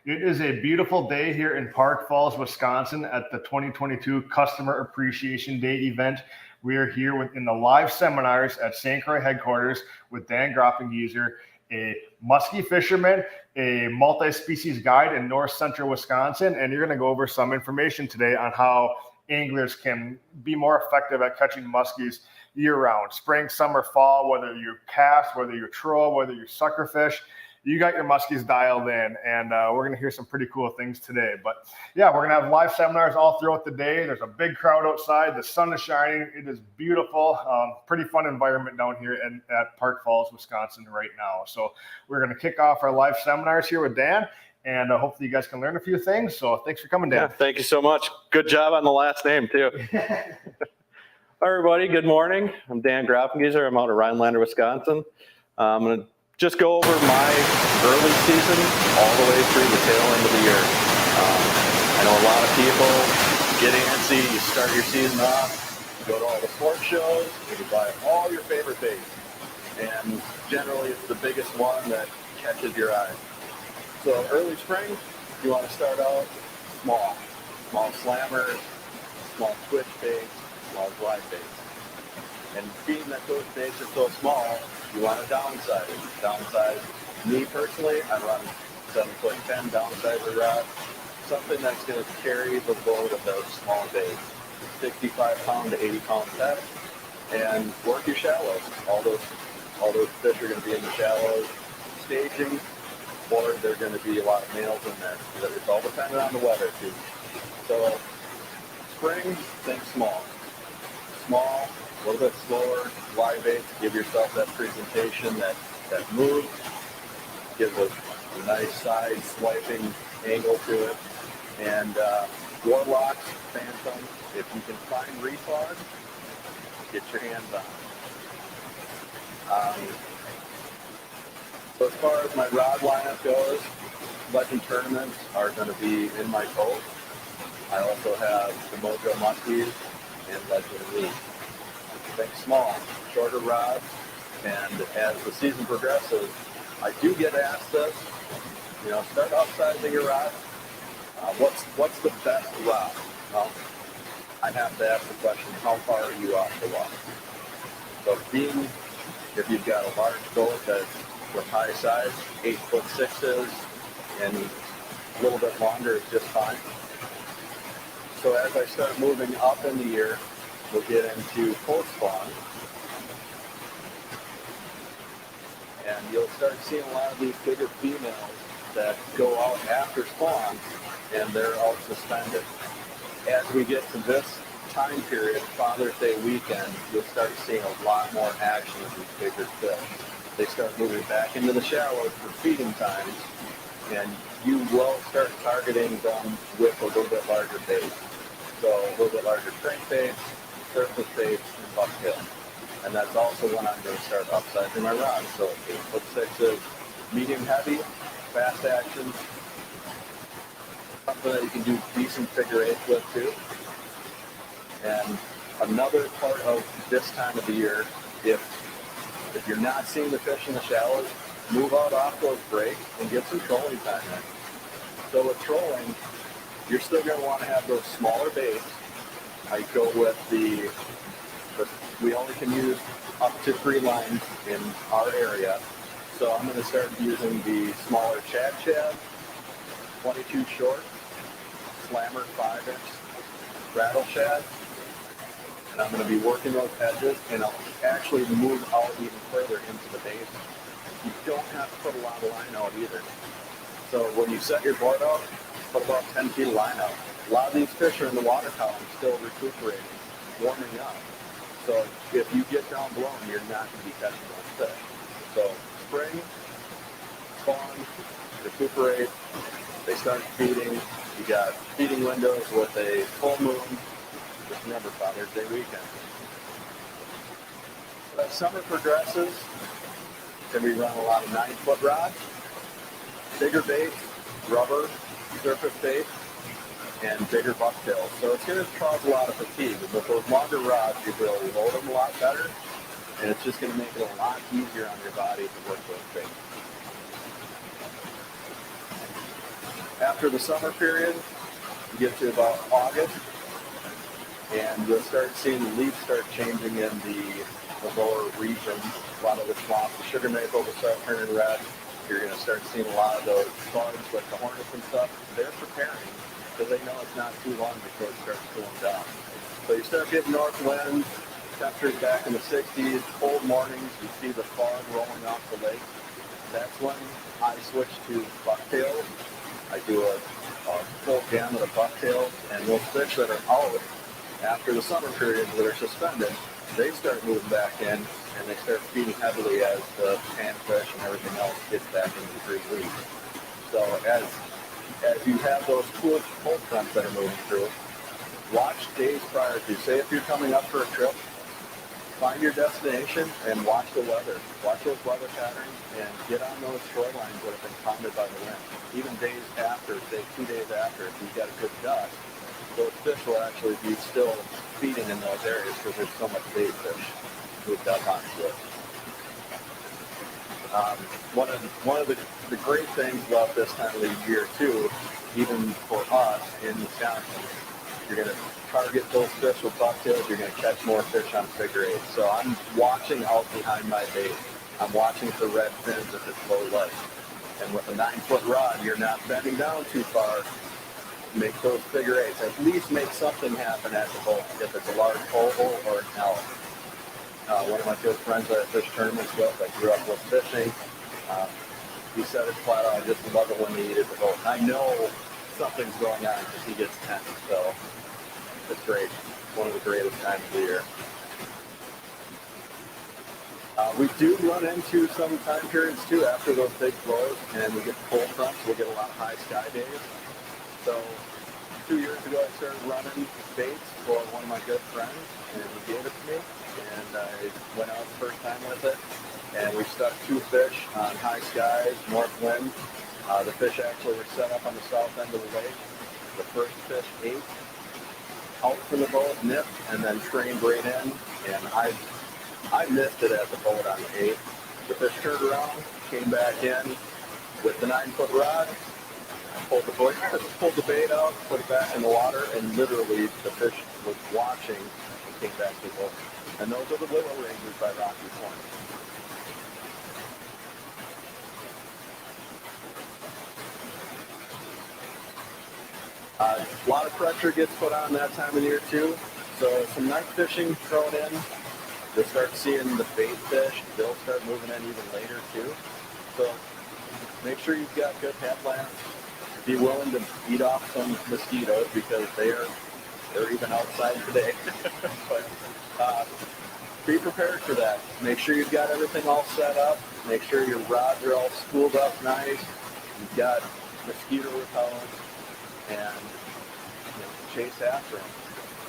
It is a beautiful day here in Park Falls, Wisconsin at the 2022 Customer Appreciation Day event. We are here in the live seminars at St. Croix headquarters with Dan Gropengiser, a muskie fisherman, a multi-species guide in north central Wisconsin, and you're going to go over some information today on how anglers can be more effective at catching muskies year-round, spring, summer, fall, whether you cast, whether you troll, whether you sucker fish. You got your muskies dialed in, and we're going to hear some pretty cool things today. But yeah, we're going to have live seminars all throughout the day. There's a big crowd outside. The sun is shining. It is beautiful. Pretty fun environment down here at Park Falls, Wisconsin right now. So we're going to kick off our live seminars here with Dan, and hopefully you guys can learn a few things. So thanks for coming, Dan. Yeah, thank you so much. Good job on the last name, too. Hi, everybody. Good morning. I'm Dan Gropengiser. I'm out of Rhinelander, Wisconsin. I'm going to just go over my early season all the way through the tail end of the year. I know a lot of people get antsy. You start your season off, you go to all the sports shows, you buy all your favorite baits. And generally it's the biggest one that catches your eye. So early spring, you want to start out small slammers, small twitch baits, small glide baits. And being that those baits are so small, you want to downsize. Me personally, I run 7'10" downsizer rod, something that's going to carry the load of those small baits, 65-pound to 80-pound sets, and work your shallows. All those fish are going to be in the shallows, staging, or there's going to be a lot of males in there. It's all dependent on the weather too. So spring, think small, a little bit slower, glide baits, give yourself that presentation, that move, gives a nice side swiping angle to it. And warlocks, phantom, if you can find reflog, get your hands on it. So as far as my rod lineup goes, legend tournaments are going to be in my boat. I also have the Mojo Muskies and Legend Elite. Think small, shorter rods, and as the season progresses, I do get asked this, start upsizing your rod. What's the best rod? Well, I have to ask the question, how far are you off the water? So if you've got a large boat that's with high size, 8'6" and a little bit longer is just fine. So as I start moving up in the year, we'll get into post-spawn, and you'll start seeing a lot of these bigger females that go out after spawn, and they're out suspended. As we get to this time period, Father's Day weekend, you'll start seeing a lot more action of these bigger fish. They start moving back into the shallows for feeding times, and you will start targeting them with a little bit larger bait. So a little bit larger crankbaits, surface baits, and bucktail. And that's also when I'm going to start upsizing my rod. So 8'6" medium heavy, fast action, something that you can do decent figure eights with too. And another part of this time of the year, if you're not seeing the fish in the shallows, move out off those breaks and get some trolling time in. So with trolling, you're still going to want to have those smaller baits. I go with we only can use up to 3 lines in our area. So I'm going to start using the smaller Shad, 22 short, slammer 5" rattle shad. And I'm going to be working those edges, and I'll actually move out even further into the base. You don't have to put a lot of line out either. So when you set your board out, put about 10 feet of line out. A lot of these fish are in the water column still recuperating, warming up. So if you get down below them, you're not going to be catching those fish. So spring, spawn, recuperate, they start feeding. You got feeding windows with a full moon. Just remember Father's Day weekend. As summer progresses, then we run a lot of 9-foot rods, bigger baits, rubber, surface baits, and bigger bucktails. So it's going to cause a lot of fatigue. But with those longer rods, you really hold them a lot better, and it's just going to make it a lot easier on your body to work those baits. After the summer period, you get to about August, and you'll start seeing the leaves start changing in the lower regions. A lot of the swamps, the sugar maple will start turning red. You're going to start seeing a lot of those bugs, like the hornets and stuff. They're preparing because they know it's not too long before it starts cooling down. So you start getting north winds, temperatures back in the 60s, cold mornings, you see the fog rolling off the lake. That's when I switch to bucktails. I do a full gamut of bucktails, and those fish that are out after the summer period that are suspended, they start moving back in, and they start feeding heavily as the panfish and everything else gets back into the green leaf. So as you have those cold fronts that are moving through, watch days prior to. Say if you're coming up for a trip, find your destination and watch the weather. Watch those weather patterns and get on those shorelines that have been pounded by the wind. Even days after, say 2 days after, if you've got a good gust, those fish will actually be still feeding in those areas because there's so much bait fish moved up onto it. One of the great things about this time of the year too, even for us in Wisconsin, you're going to target those fish with bucktails, you're going to catch more fish on figure eight. So I'm watching out behind my bait. I'm watching for red fins if it's low light. And with a 9-foot rod, you're not bending down too far. Make those figure eights. At least make something happen at the boat, if it's a large oval or an L. One of my good friends that I fish tournaments with, I grew up with fishing, he said it flat out, I just love it when he eats the boat. I know something's going on because he gets tense, so it's great. One of the greatest times of the year. We do run into some time periods too after those big flows, and we get cold fronts. We'll get a lot of high sky days. So 2 years ago, I started running baits for one of my good friends, and he gave it to me, and I went out the first time with it, and we stuck 2 fish on high skies, north wind. The fish actually were set up on the south end of the lake. The first fish ate out from the boat, nipped, and then trained right in, and I missed it at the boat on the 8th. The fish turned around, came back in with the 9-foot rod, pulled the bait out, put it back in the water, and literally the fish was watching and came back to the boat. And those are the willow rangers by Rocky Point. A lot of pressure gets put on that time of year too. So some night fishing thrown in. You'll start seeing the bait fish. They'll start moving in even later too. So make sure you've got good headlamps. Be willing to beat off some mosquitoes because they're even outside today. But be prepared for that. Make sure you've got everything all set up. Make sure your rods are all spooled up nice. You've got mosquito repellent, and chase after them.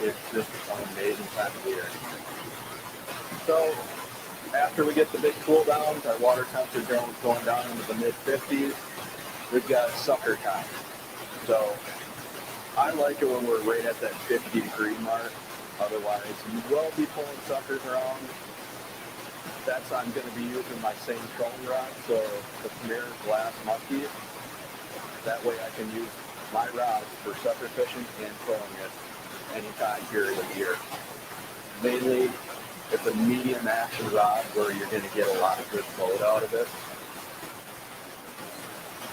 It's just an amazing time of year. So after we get the big cool downs, our water temps are going down into the mid-50s. We've got sucker time. So I like it when we're right at that 50-degree mark. Otherwise, you will be pulling suckers around. I'm going to be using my same trolling rod, so the Premier Glass Muskie. That way I can use my rods for sucker fishing and trolling it any time period of the year. Mainly, it's a medium action rod where you're going to get a lot of good load out of it.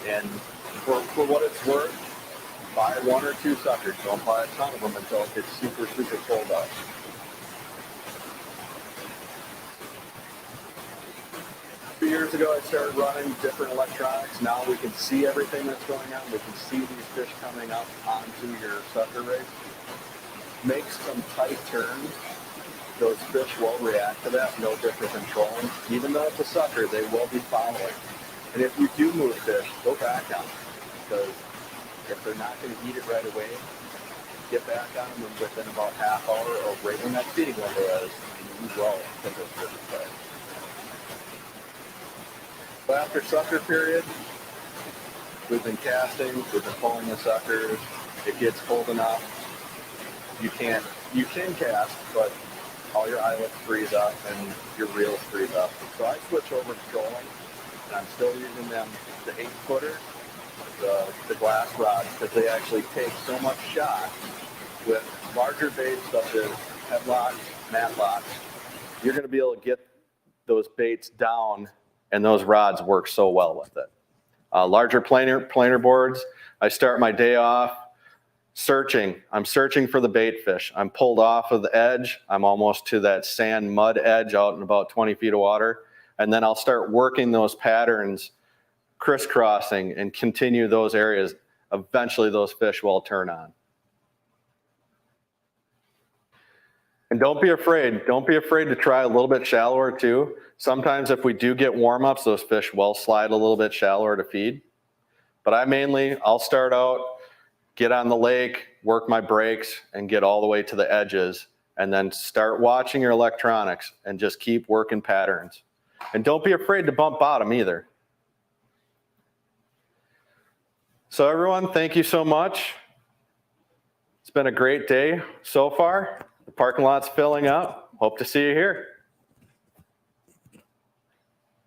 And for what it's worth, buy 1 or 2 suckers. Don't buy a ton of them until it gets super, super cold out. A few years ago, I started running different electronics. Now we can see everything that's going on. We can see these fish coming up onto your sucker rig. Make some tight turns. Those fish will react to that, no different than trolling. Even though it's a sucker, they will be following. And if you do move fish, go back on them. Because if they're not going to eat it right away, get back on them within about half hour or right when that feeding window is, and you will get those fish fed. So after sucker period, we've been casting, we've been pulling the suckers. It gets cold enough. You can cast, but all your eyelets freeze up and your reels freeze up. So I switch over to trolling, and I'm still using them, the 8-footer, the glass rods because they actually take so much shot with larger baits such as headlocks, matlocks. You're going to be able to get those baits down, and those rods work so well with it. Larger planer boards, I start my day off searching. I'm searching for the bait fish. I'm pulled off of the edge. I'm almost to that sand mud edge out in about 20 feet of water. And then I'll start working those patterns, crisscrossing, and continue those areas. Eventually those fish will turn on. And don't be afraid. Don't be afraid to try a little bit shallower too. Sometimes if we do get warm-ups, those fish will slide a little bit shallower to feed. But I'll start out, get on the lake, work my breaks, and get all the way to the edges, and then start watching your electronics and just keep working patterns. And don't be afraid to bump bottom either. So everyone, thank you so much. It's been a great day so far. The parking lot's filling up. Hope to see you here.